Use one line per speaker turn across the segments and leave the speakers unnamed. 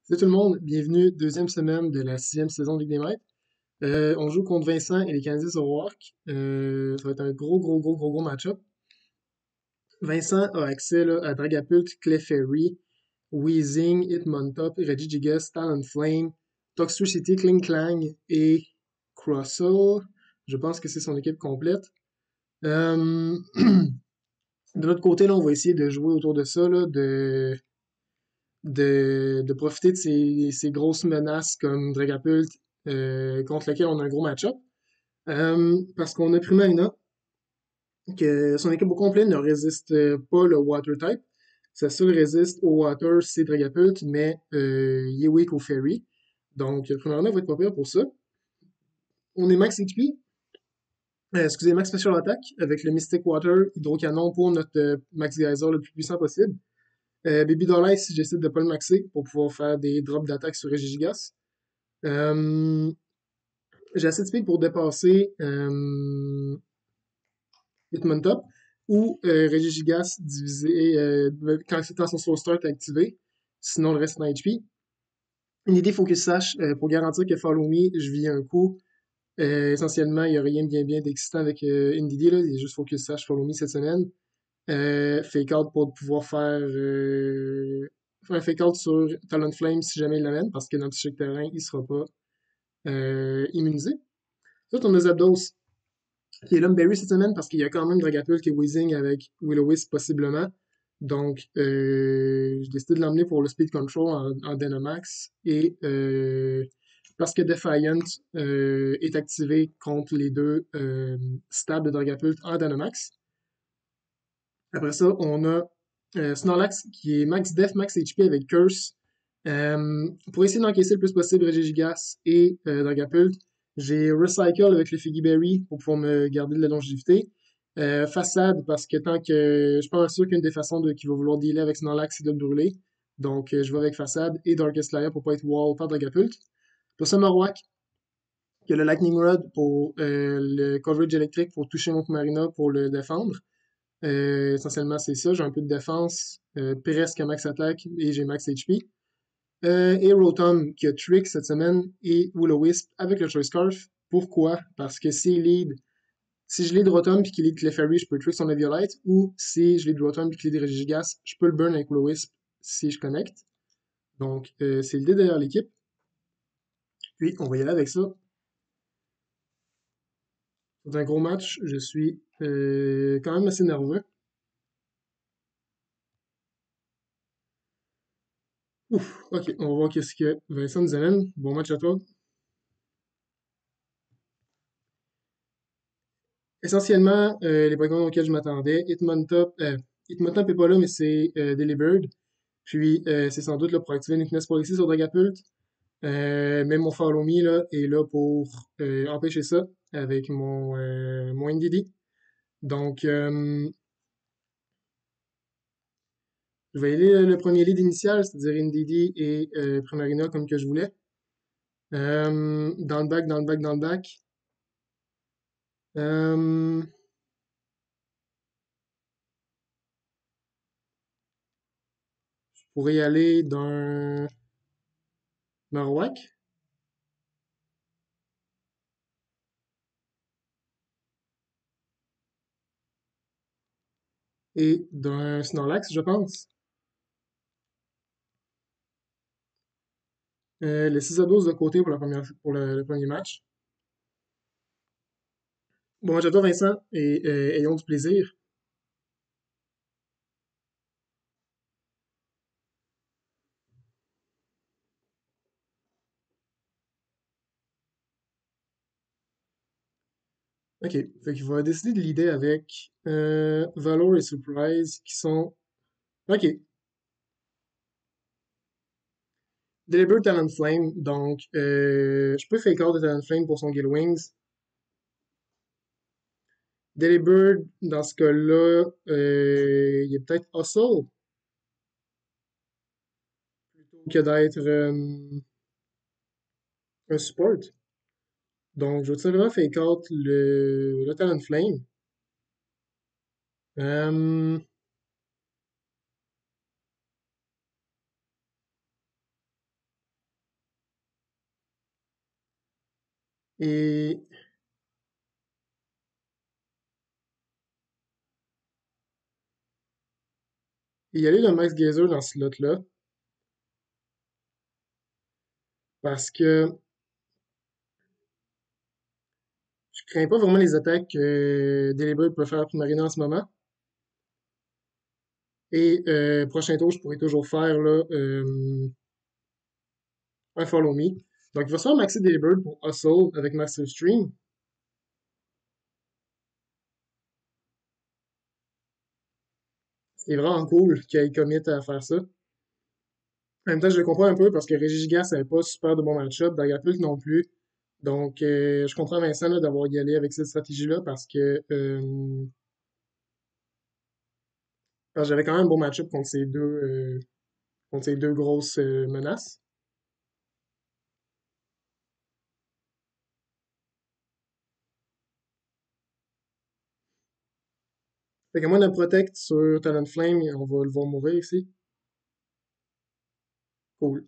Salut tout le monde, bienvenue deuxième semaine de la sixième saison de Ligue des Maîtres. On joue contre Vincent et les Canadiens au Roark. Ça va être un gros match-up. Vincent a accès là, à Dragapult, Clefairy, Weezing, Hitmontop, Regigigas, Talonflame, Toxtricity, Kling Klang et Crossel. Je pense que c'est son équipe complète. Euh, de l'autre côté, là, on va essayer de jouer autour de ça, là, de profiter de ces grosses menaces comme Dragapult, contre lesquelles on a un gros match-up. Parce qu'on a Primarina, que son équipe au complet ne résiste pas le Water type. Sa seule résiste au Water, c'est Dragapult, mais il est weak au Fairy. Donc Primarina va être pas pire pour ça. On est max HP, excusez, max special attack, avec le Mystic Water Hydrocanon pour notre max geyser le plus puissant possible. Baby Doll si j'essaie de pas le maxer pour pouvoir faire des drops d'attaque sur Regigigas. Euh, j'ai assez de speed pour dépasser Hitmontop ou Regigigas divisé quand son slow start est activé. Sinon, le reste est en HP. Une idée Focus Sash pour garantir que Follow Me, je vis un coup. Essentiellement, il n'y a rien de bien d'excitant avec NDD, là. Il y a juste Focus Sash Follow Me cette semaine. Fake out pour pouvoir faire un fake out sur Talonflame si jamais il l'amène, parce que dans le psychique terrain, il sera pas immunisé. Ensuite, on a Zapdos, qui est Lumberry cette semaine, parce qu'il y a quand même Dragapult qui est Weezing avec Will-O-Wisp possiblement. Donc, j'ai décidé de l'emmener pour le Speed Control en Dynamax. Et parce que Defiant est activé contre les deux stabs de Dragapult en Dynamax. Après ça, on a Snorlax qui est max def, max HP avec Curse. Pour essayer d'encaisser le plus possible Regigigas et Dragapult, j'ai Recycle avec le Figgy Berry pour pouvoir me garder de la longévité. Façade, parce que tant que je suis pas sûr qu'une des façons qu'il va vouloir dealer avec Snorlax, c'est de le brûler. Donc, je vais avec Façade et Darkest Lair pour pas être wall par Dragapult. Pour ça, Marowak, qui a le Lightning Rod pour le coverage électrique pour toucher mon Marina pour le défendre. Essentiellement, c'est ça. J'ai un peu de défense, presque max attaque et j'ai max HP. Et Rotom qui a Trick cette semaine et Will-O-Wisp avec le Choice Scarf. Pourquoi? Parce que si je lead Rotom puis qu'il lead Clefairy, je peux Trick son Eviolite, ou si je lead Rotom puis qu'il lead Regigigas, je peux le burn avec Will-O-Wisp si je connecte. Donc, c'est l'idée derrière l'équipe. Puis, on va y aller avec ça. C'est un gros match. Je suis quand même assez nerveux. Ouf, ok, on va voir qu'est-ce que Vincent nous amène. Bon match à toi. Essentiellement, les Pokémon auxquels je m'attendais, Hitmontop est pas là, mais c'est Delibird. Puis, c'est sans doute là, pour activer une Weakness Policy sur Dragapult. Même mon Follow Me là, est là pour empêcher ça avec mon NDD. Donc, je vais aller le premier lead initial, c'est-à-dire NDD et Primarina comme que je voulais. Dans le back, dans le back, dans le back. Euh, je pourrais y aller d'un Marowak et d'un Snorlax, je pense. Les 6 à 12 de côté pour, pour le premier match. Bon match à toi, Vincent, et ayons du plaisir. Ok, fait qu'il va décider de l'idée avec Valor et Surprise qui sont. Ok, Deliver Talonflame, donc je peux fake out de Talonflame pour son Guild Wings. Delibird, dans ce cas-là, il est peut-être Hustle plutôt que d'être un support. Donc, je vais tout simplement fake out le Talonflame. Euh, Et y aller de Max Gazer dans ce slot-là, parce que je crains pas vraiment les attaques que Delibird peut faire pour Marina en ce moment. Et prochain tour, je pourrais toujours faire là, un Follow Me. Donc, il va se faire maxer Delibird pour Hustle avec Massive Stream. C'est vraiment cool qu'il commit à faire ça. En même temps, je le comprends un peu parce que Regigigas n'avait pas super de bon match-up, Dragapult non plus. Donc, je comprends Vincent là, d'avoir y allé avec cette stratégie-là parce que j'avais quand même un bon match-up contre ces deux grosses menaces. Fait que moi, le Protect sur Talonflame, on va le voir mourir ici. Cool.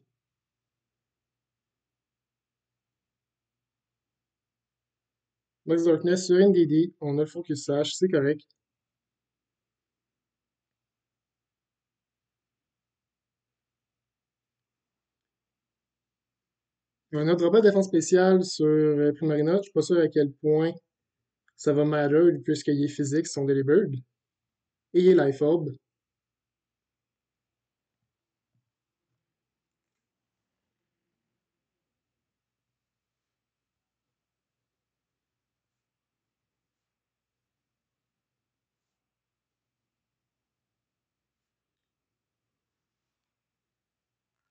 Max Darkness sur NDD, on a le Focus Sash, c'est correct. On a drop de défense spéciale sur Primarina. Je suis pas sûr à quel point ça va matter puisqu'il est physique, son Delibird. Et il est Life Orb.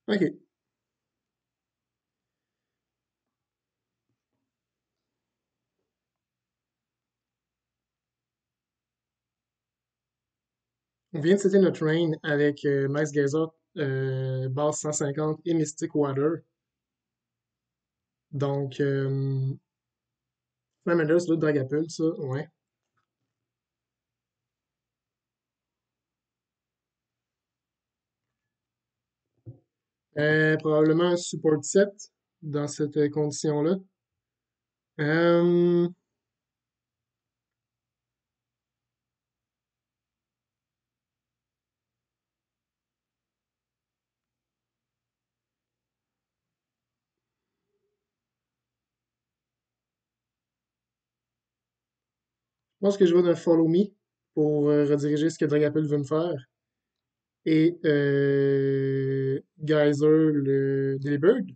Ok. On vient de citer notre rain avec Max Geyser, base 150 et Mystic Water. Donc, Flamenders, l'autre Dragapult, ça, ouais. Probablement un support set dans cette condition-là. Je pense que je vais d'un Follow Me pour rediriger ce que Dragapult veut me faire. Et Geyser, le Delibird,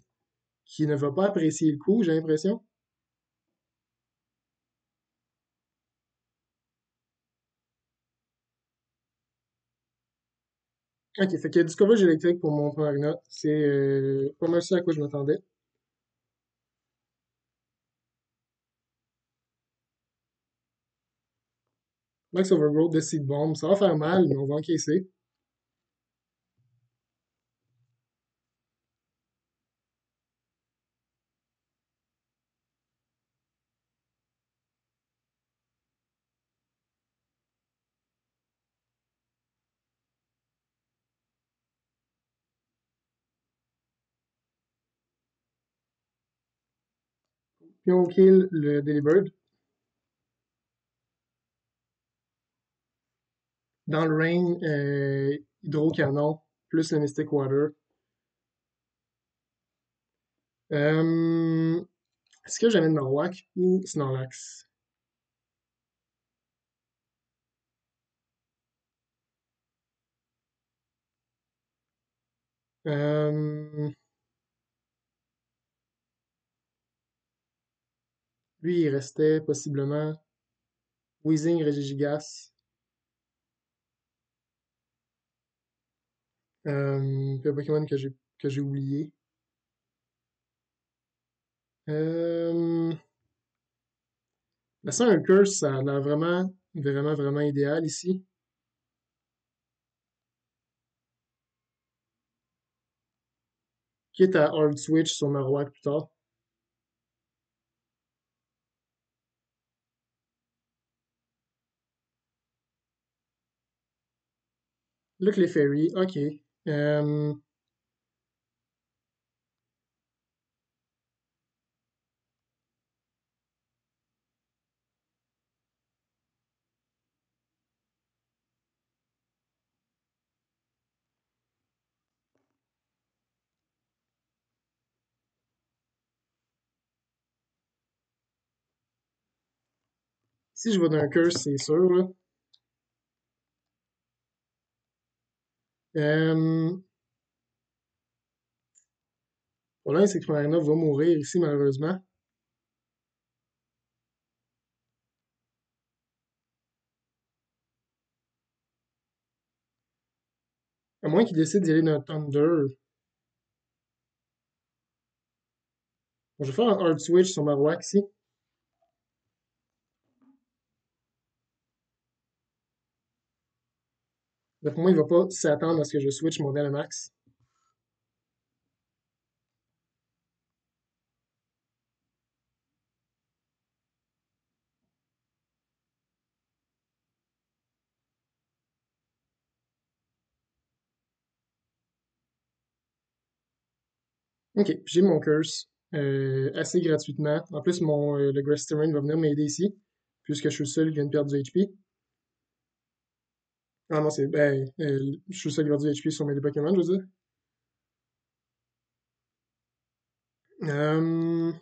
qui ne va pas apprécier le coup, j'ai l'impression. Ok, fait qu'il y a Discourage électrique pour mon Marina. C'est pas mal ça à quoi je m'attendais. Max Overgrowth de Seed Bomb, ça va faire mal, mais on va encaisser. Puis on kill le Delibird. Dans le rain, Hydro-Canon, plus le Mystic Water. Euh, Est-ce que j'amène Marowak ou Snorlax? Euh, Lui, il restait possiblement Weezing, Regigigas. Puis un Pokémon que j'ai oublié. Euh, Ça, un curse, ça a l'air vraiment, vraiment, vraiment idéal ici. Quitte à hard switch sur Marowak plus tard. Look les fairies, ok. Euh, Si je vais d'un curse, c'est sûr, là. Le problème, c'est que Primarina va mourir ici, malheureusement. À moins qu'il décide d'y aller d'un Thunder. Bon, je vais faire un hard switch sur Marowak ici. Mais pour moi, il va pas s'attendre à ce que je switch mon Dynamax. Ok, j'ai mon curse assez gratuitement. En plus, le Grass Terrain va venir m'aider ici, puisque je suis le seul qui vient de perdre du HP. Ah non, je suis le seul qui va perdre du HP sur mes deux Pokémon, je veux dire. Je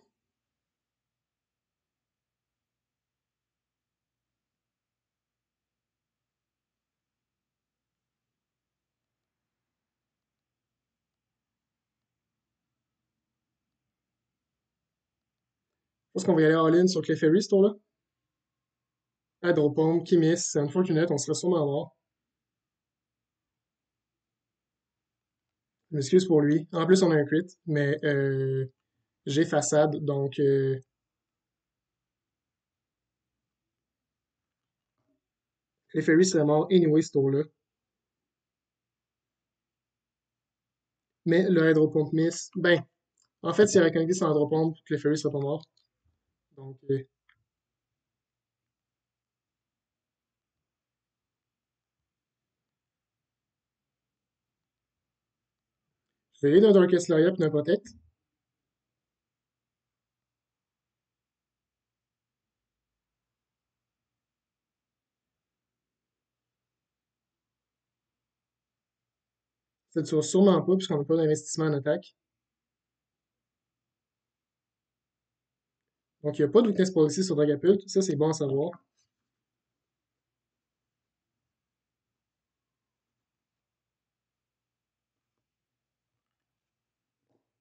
pense qu'on va y aller all-in sur Clefairy, ce tour-là. Hydropompe, qui miss, c'est unfortunate, on serait sûrement mort. Je m'excuse pour lui. En plus, on a un crit, mais j'ai façade, donc Clefairy serait mort anyway ce tour-là. Mais le Hydropompe miss, ben, en fait, s'il avait connecté son Hydropompe, Clefairy serait pas mort. Donc, je vais aller d'un Darkest Laria puis d'un Protect. Ça ne sera sûrement pas, puisqu'on n'a pas d'investissement en attaque. Donc, il n'y a pas de weakness policy sur Dragapult. Ça, c'est bon à savoir.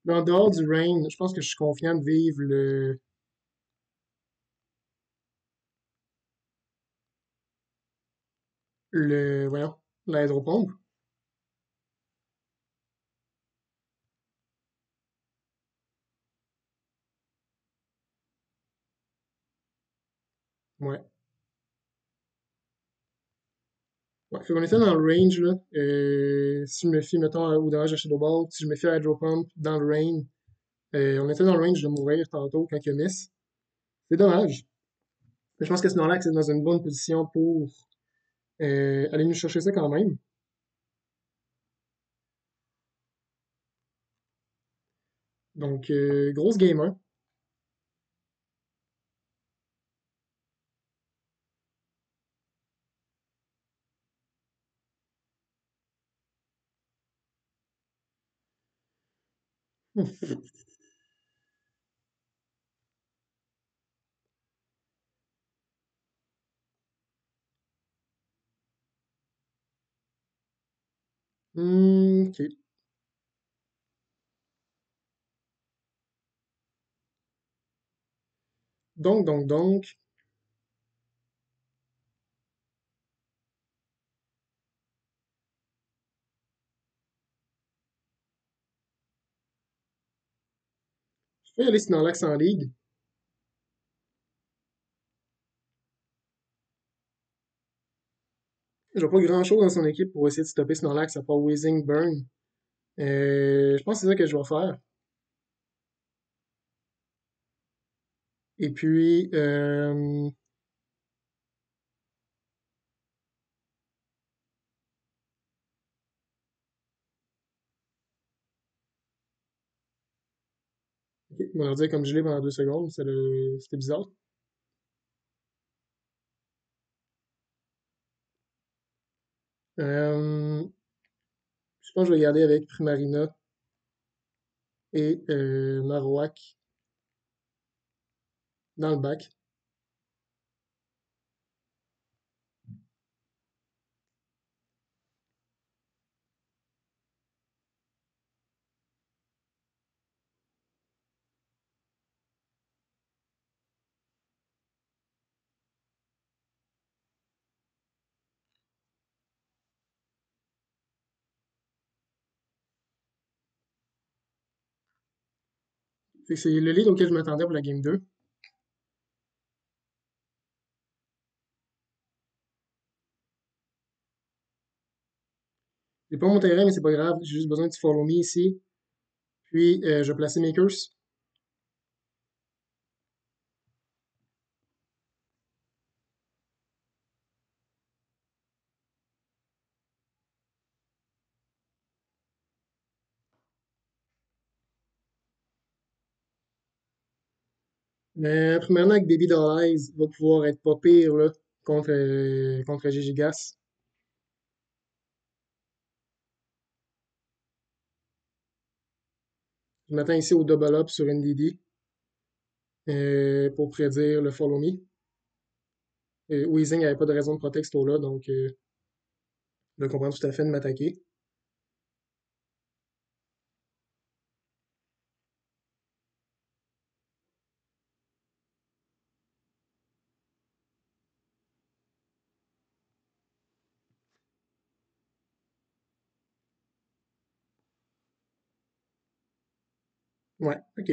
Mais en dehors du rain, je pense que je suis confiant de vivre voyons, l'hydropompe. Ouais. Ouais, fait qu'on était dans le range, là. Si je me fie, mettons, au dommage de Shadow Ball, si je me fie à Hydropump dans le rain, on était dans le range de mourir tantôt quand il a miss. C'est dommage. Mais je pense que Snorlax est dans une bonne position pour aller nous chercher ça quand même. Donc, grosse game 1. Ok. Donc. Je vais y aller Snorlax en ligue. J'ai pas grand chose dans son équipe pour essayer de stopper Snorlax à part Weezing Burn. Je pense que c'est ça que je vais faire. Et puis, ok, on va leur dire comme gelé pendant 2 secondes, c'était bizarre. Euh, je pense que je vais garder avec Primarina et Marowak dans le bac. Fait que c'est le lead auquel je m'attendais pour la game 2. J'ai pas mon terrain, mais c'est pas grave. J'ai juste besoin de follow me ici. Puis, je vais placer mes curses. Mais premièrement, avec Baby Doll Eyes, va pouvoir être pas pire là, contre Gigigas. Je m'attends ici au double up sur NDD pour prédire le follow me. Weezing n'avait pas de raison de protect ce tour-là, donc je comprends tout à fait de m'attaquer. Ouais, ok.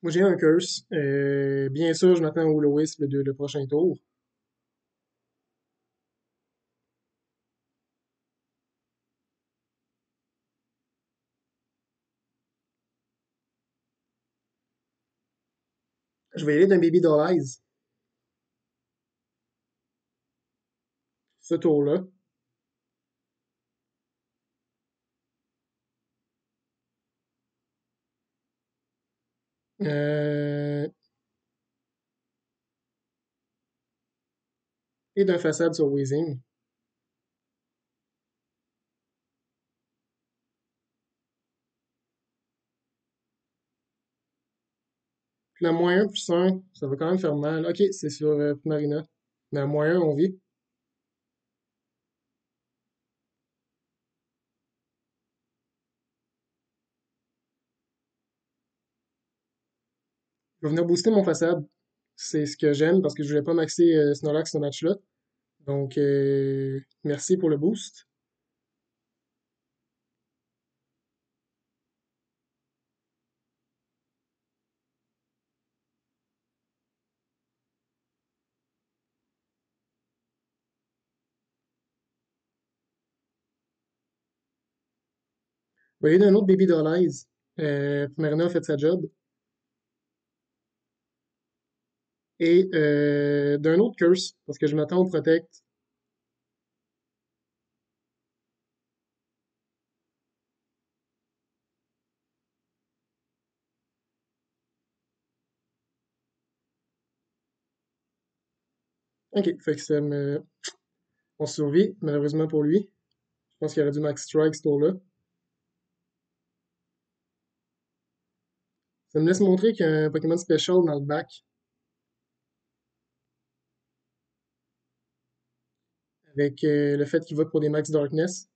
Moi j'ai un curse. Bien sûr, je m'attends au Wisp le prochain tour. Je vais y aller d'un Baby Doll Eyes ce tour-là. Euh, et d'un façade sur Weezing. Puis la moins 1 plus 1, ça va quand même faire mal. Ok, c'est sur Marina. Mais à moins 1, on vit. Je vais venir booster mon façade. C'est ce que j'aime parce que je voulais pas maxer Snorlax ce match-là. Donc, merci pour le boost. Je vais aller d'un autre Baby Doll Eyes. Marina a fait sa job. Et d'un autre Curse, parce que je m'attends au Protect. Ok, fait que on survit, malheureusement pour lui. Je pense qu'il aurait dû Max Strike ce tour-là. Ça me laisse montrer qu'il y a un Pokémon Special dans le bac, avec le fait qu'il vote pour des Max Darkness.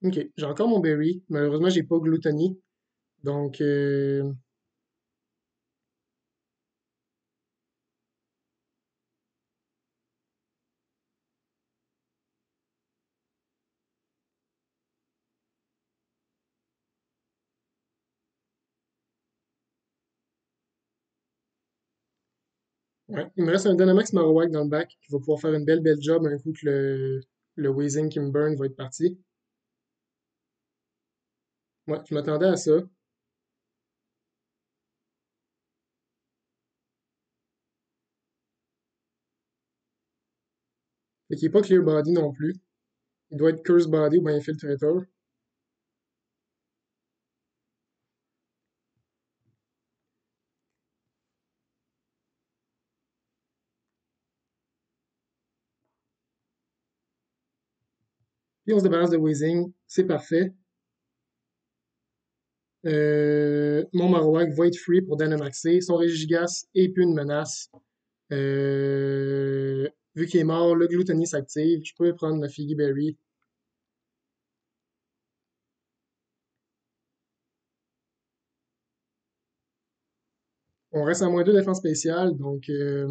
Ok, j'ai encore mon Berry. Malheureusement, j'ai pas Gluttony. Donc, ouais. Il me reste un Dynamax Marowak dans le bac qui va pouvoir faire une belle job un coup que le Weezing qui me burn va être parti. Ouais, je m'attendais à ça. Fait qu'il est pas Clear Body non plus. Il doit être Curse Body ou bien Infiltrator. 11 de balance de Weezing, c'est parfait. Mon Marowak va être free pour Dynamaxer. Son Regigigas est plus une menace. Euh, Vu qu'il est mort, le gluttony s'active. Je peux prendre ma Figgy Berry. On reste à moins 2 défense spéciale, donc je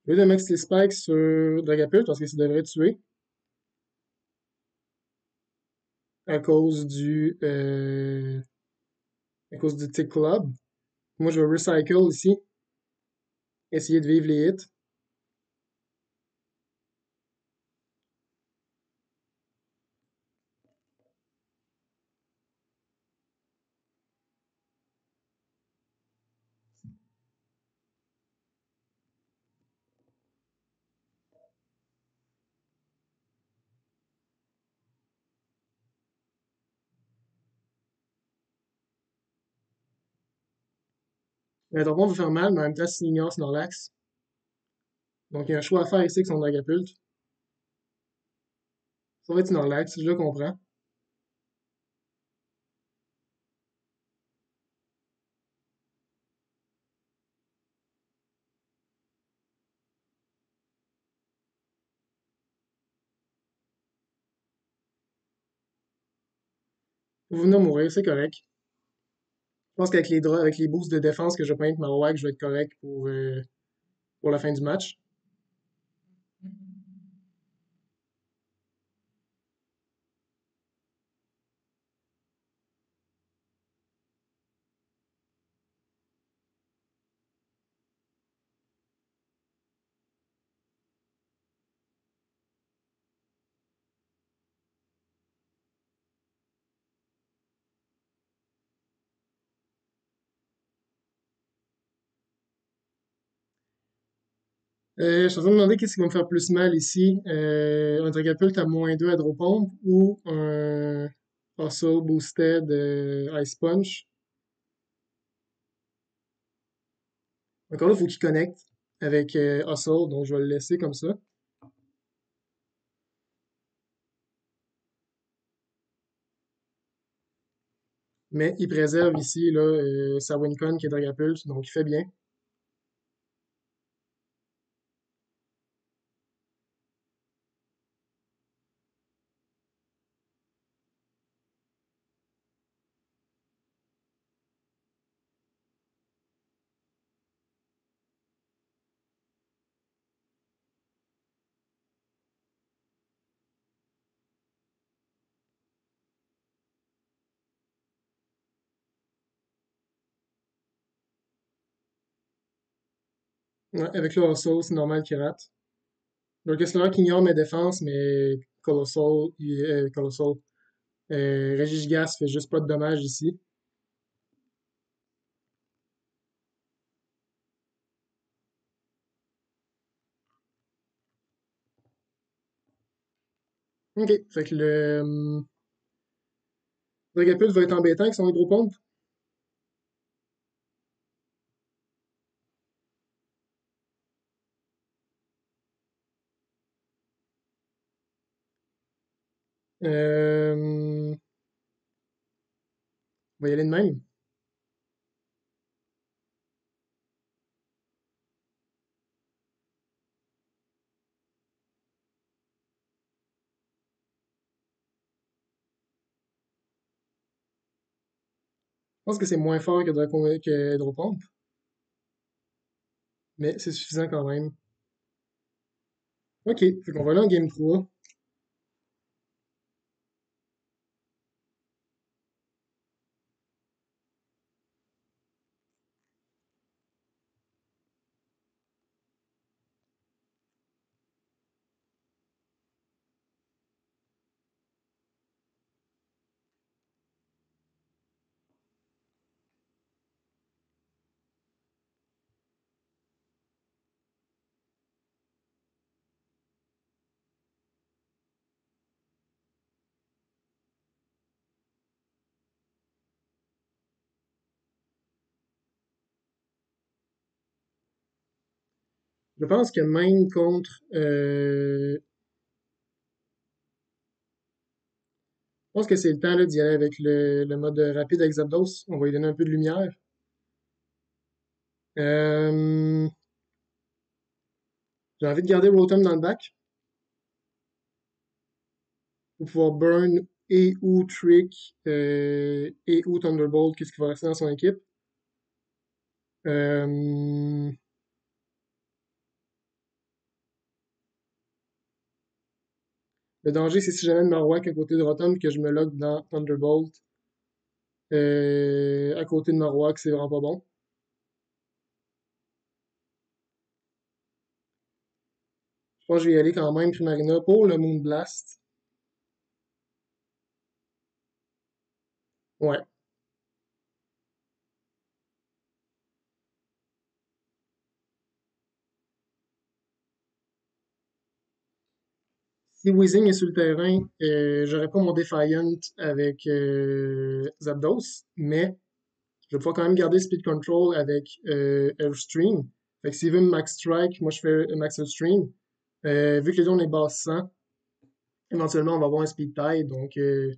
vais de max les spikes sur Dragapult parce que ça devrait tuer à cause du Tick Club. Moi, je vais recycle ici, essayer de vivre les hits. Le tampon va faire mal, mais en même temps, s'il ignore Snorlax. Donc, il y a un choix à faire ici avec son Dragapult. Ça va être Snorlax, je le comprends. Vous venez de mourir, c'est correct. Je pense qu'avec avec les boosts de défense que je vais avec Marowak, je vais être correct pour la fin du match. Je suis en train de me demander qu'est-ce qui va me faire plus mal ici. Un Dragapult à moins 2 à Draw Pomp ou un Hustle Boosted Ice Punch. Encore là, il faut qu'il connecte avec Hustle, donc je vais le laisser comme ça. Mais il préserve ici là, sa Wincon qui est Dragapult, donc il fait bien. Ouais, avec le Hustle, c'est normal qu'il rate. Donc Escalade qui ignore mes défenses, mais Colossal, Regigigas fait juste pas de dommages ici. Ok, fait que le Dragapult va être embêtant avec son hydropompe. On va y aller de même. Je pense que c'est moins fort que hydropompe, mais c'est suffisant quand même. Ok, fait qu'on va aller en game 3. Je pense que même contre... je pense que c'est le temps là, d'y aller avec le mode rapide avec Zapdos. On va lui donner un peu de lumière. Euh, j'ai envie de garder Rotom dans le bac pour pouvoir burn et ou Trick et ou Thunderbolt, qu'est-ce qui va rester dans son équipe. Euh, le danger, c'est si j'amène Marowak à côté de Rotom que je me log dans Thunderbolt à côté de Marowak, c'est vraiment pas bon. Je pense que je vais y aller quand même Primarina pour le Moonblast. Ouais. Si Weezing est sur le terrain, j'aurais pas mon Defiant avec Zapdos, mais je vais pouvoir quand même garder Speed Control avec Airstream. Fait que s'il veut me Max Strike, moi je fais Max Airstream. Vu que les deux on est basse 100, éventuellement on va avoir un Speed Tide, donc je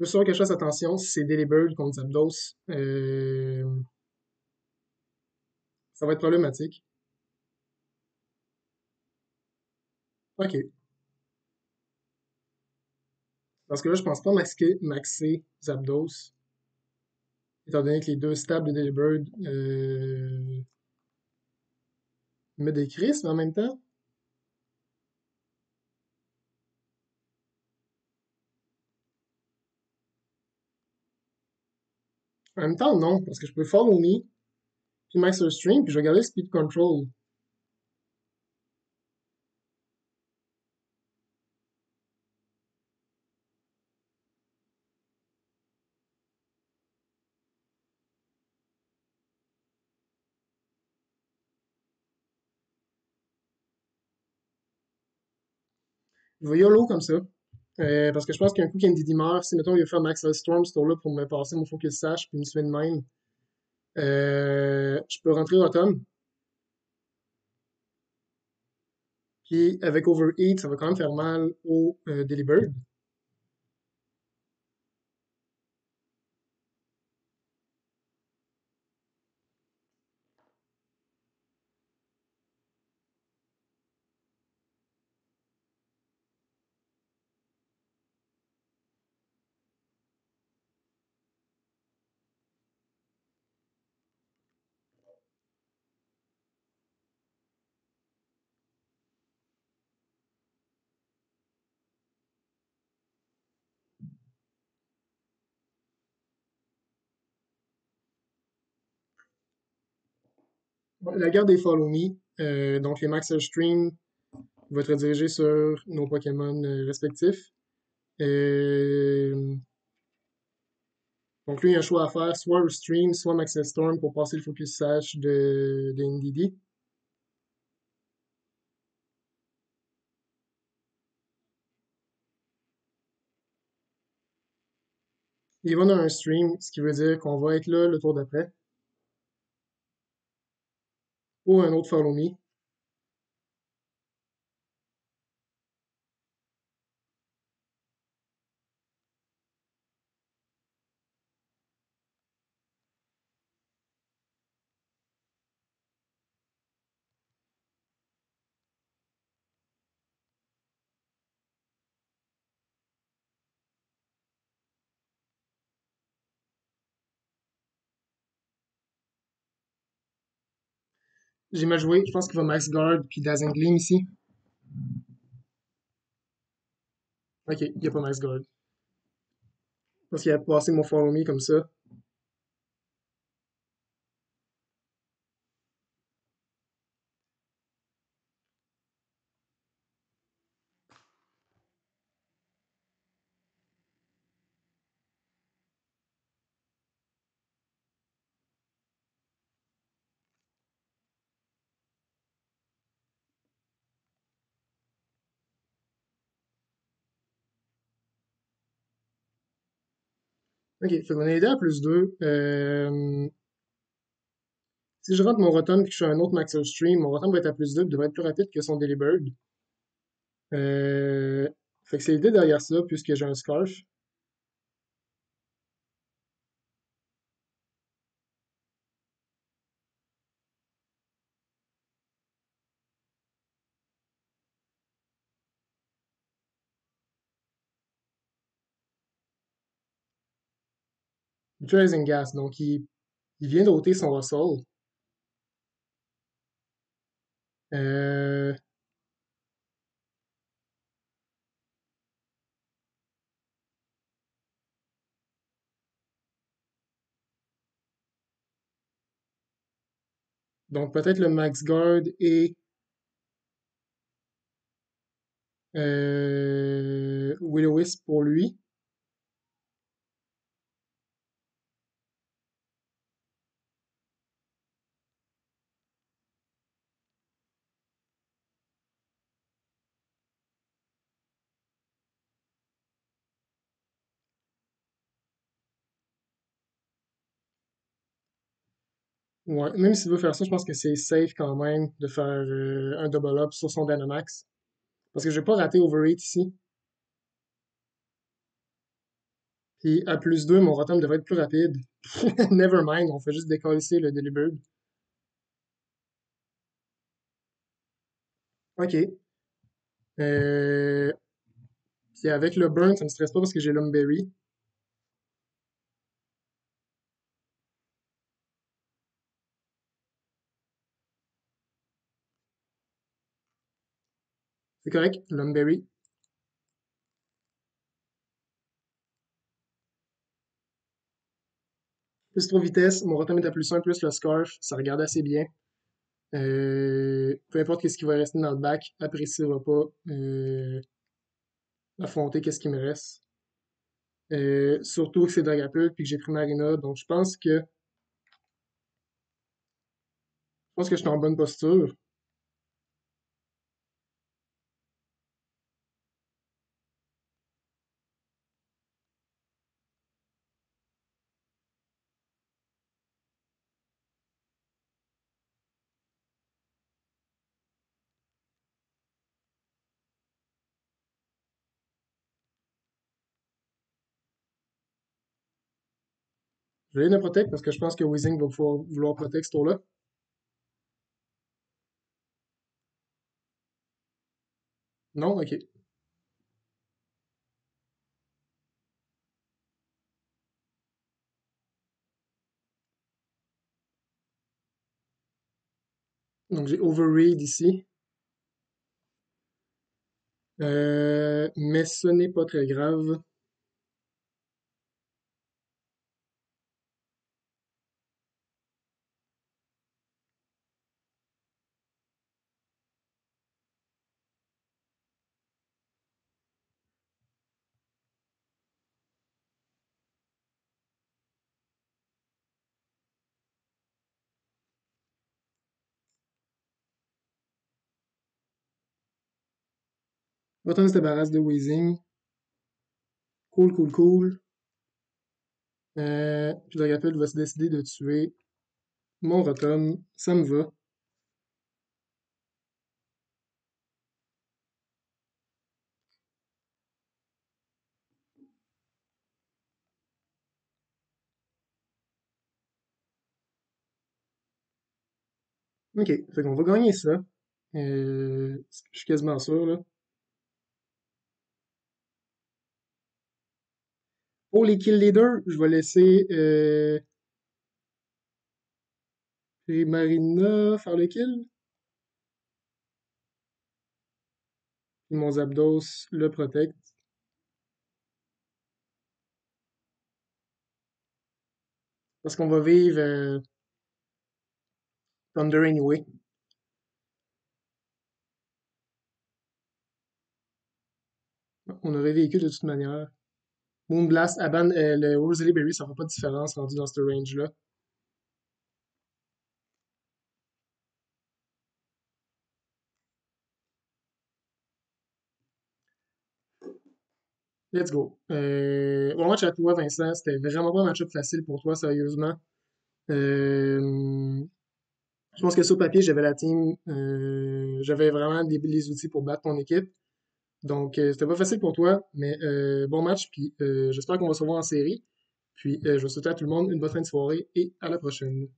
sûr que je fasse attention si c'est Delibird contre Zapdos. Ça va être problématique. Ok. Parce que là, je pense pas maxer Zapdos, étant donné que les deux stabs de Delibird me décrissent, mais en même temps. En même temps, non, parce que je peux Follow Me, puis Max Stream, puis je vais garder Speed Control. Je vais YOLO comme ça. Parce que je pense qu'un coup qu'Indy meurt, si mettons il va faire Max Storm ce tour-là pour me passer mon Focus Sash puis me tuer de même, je peux rentrer Autumn. Puis avec Overheat, ça va quand même faire mal au Delibird. La garde des Follow Me, donc les Max Stream, vont être redirigés sur nos Pokémon respectifs. Euh, donc lui, il y a un choix à faire, soit Stream, soit Max Storm pour passer le Focus Sash de NDD. Il va dans un stream, ce qui veut dire qu'on va être là le tour d'après, ou un autre Follow Me. J'ai mal joué, je pense qu'il va Max Guard puis Dazzling Gleam ici. Ok, il n'y a pas Max Guard. Parce qu'il a passé mon Follow Me comme ça. Ok, fait qu'on est aidé à plus 2. Si je rentre mon Rotom et que je fais un autre Maxer Stream, mon Rotom va être à plus 2 et devrait être plus rapide que son Delibird. Euh, Fait que c'est l'idée derrière ça, puisque j'ai un Scarf. Rising Gas, donc il vient d'ôter son Russell. Euh, donc peut-être le Max Guard et Will-O-Wisp pour lui. Ouais, même s'il veut faire ça, je pense que c'est safe quand même de faire un double up sur son Dynamax. Parce que je vais pas rater Overheat ici. Puis à plus 2, mon Rotom devrait être plus rapide. Never mind, on fait juste décoller le Delibird. Ok. Euh, Puis avec le burn, ça me stresse pas parce que j'ai l'Umberry. C'est correct, l'Umberry. Plus 3 vitesses, mon Rotom est à plus 1, plus le Scarf, ça regarde assez bien. Peu importe ce qui va rester dans le bac, appréciera pas affronter qu'est-ce qui me reste. Surtout que c'est Dragapult puis que j'ai pris Marina, donc je pense que je suis en bonne posture. Je vais aller le protect parce que je pense que Weezing va pouvoir vouloir protect ce tour-là. Non? Ok. Donc j'ai Overread ici. Mais ce n'est pas très grave. Rotom se débarrasse de Weezing. Cool, cool, cool. Puis Dragapult va se décider de tuer mon Rotom. Ça me va. Ok, fait qu'on va gagner ça. Je suis quasiment sûr, là. Pour les kill leaders, je vais laisser Marina faire le kill. Puis mon Zapdos le protect. Parce qu'on va vivre Thunder anyway. On aurait vécu de toute manière. Moonblast, Aban, le Rosalie Berry, ça fera pas de différence rendu dans ce range-là. Let's go. Bon match à toi, Vincent. C'était vraiment pas un match-up facile pour toi, sérieusement. Euh, je pense que sur papier, j'avais la team, j'avais vraiment les outils pour battre ton équipe. Donc, c'était pas facile pour toi, mais bon match, puis j'espère qu'on va se revoir en série. Puis, je souhaite à tout le monde une bonne fin de soirée et à la prochaine.